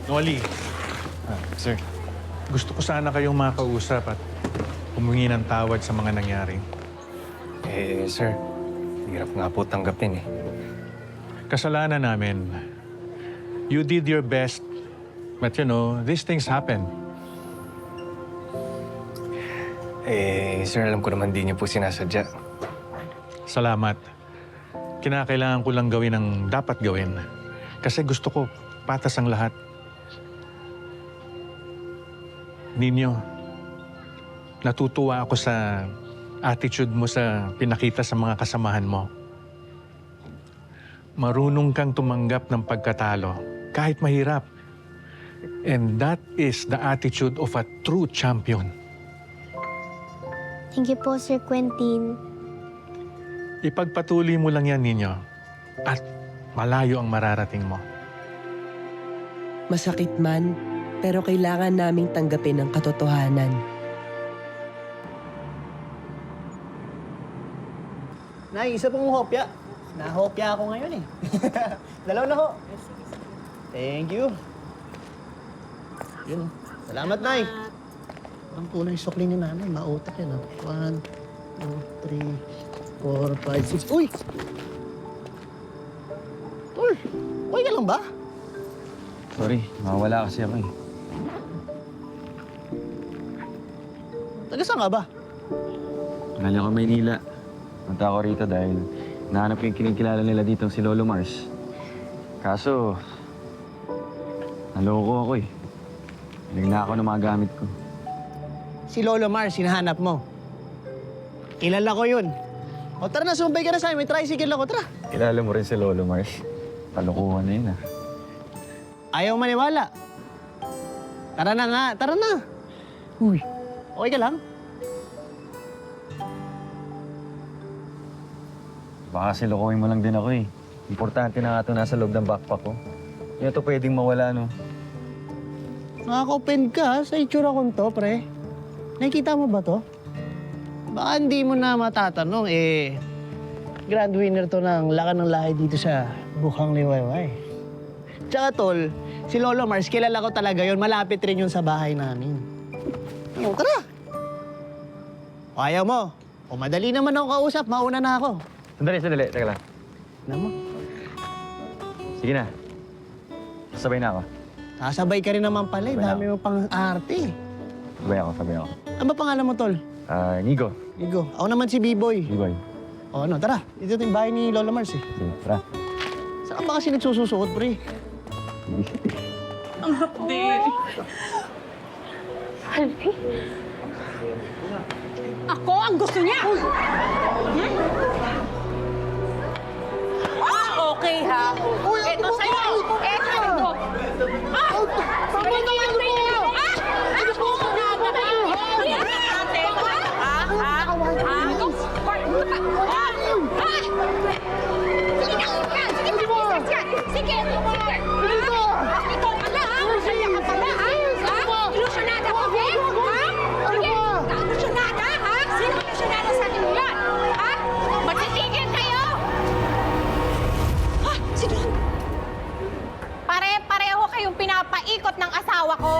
Noli, Sir. gusto ko sana kayong makausap at humingi ng tawad sa mga nangyari. Sir, hirap nga po tanggapin eh. Kasalanan namin. You did your best, but these things happen. Sir, alam ko naman di niyo po sinasadya. Salamat. Kinakailangan ko lang gawin ang dapat gawin. Kasi gusto ko patas ang lahat. Ninyo, natutuwa ako sa attitude mo sa pinakita sa mga kasamahan mo. Marunong kang tumanggap ng pagkatalo kahit mahirap. And that is the attitude of a true champion. Thank you po, Sir Quentin. Ipagpatuloy mo lang yan, Ninyo. At malayo ang mararating mo. Masakit man, pero kailangan naming tanggapin ang katotohanan. Nay, isa pong hopya. Nahopya ako ngayon eh. Dalaw na ho. Thank you. Yun. Salamat, Nay. Ang kulay sukli ni nanay. Mautak yan. 1, 2, 3, 4, 5, 6. Uy! Tol, okay ka lang ba? Sorry, mawala kasi ako eh. Taga saan ka ba? Galing ako Maynila. Punta ako rito dahil nahanap ko yung kinikilala nila dito si Lolo Mars. Kaso, naloko ako eh. Nagna ako ng mga gamit ko. Si Lolo Mars, hinahanap mo. Kilala ko yun. O tara na, sumabay ka na sa'yo. May tricycle ako, tara. Kilala mo rin si Lolo Mars. Kalokohan na yun ah. Ayaw maniwala. Tara na nga, tara na. Uy, okay ka lang? Baka silokohin mo lang din ako eh. Importante na nga ito nasa loob ng backpack ko. Hindi na ito pwedeng mawala, no? Nakaka-offend ka ha, sa itsura kong to, pre. Nakikita mo ba to? Baka hindi mo na matatanong, grand winner to ng lakan ng lahi dito sa Bukhang Liwayway. Tsaka tol, si Lolo Mars, kilala ko talaga yon. Malapit rin yun sa bahay namin. O, tara! O, ayaw mo. O, madali naman ako kausap. Mauna na ako. Sandali. Teka lang. Alam mo, Sige na. Sasabay na ako. sasabay ka rin naman pala. Dami mo pang arte. Sabay ako. Ano ba pangalan mo, tol? Nigo. Igo. Ako naman si B-Boy. Iboy. O, ano, tara. Dito yung bahay ni Lolo Mars, eh. Sige, tara. Saan ba kasi nagsususuot, pre? Ako ang gusto niya! Okay ha? Ito sa'yo! Ito! Tama na yan mo! Ano po? Sige! Ikaw pala ha? Masaya ka pala ha? Ilusyonada ko, ha? Sige! Ilusyonada ha? Sino ilusyonada sa atin yan? Ha? Magsisigil kayo! Ha? Si Don! Pare-pareho kayong pinapaikot ng asawa ko.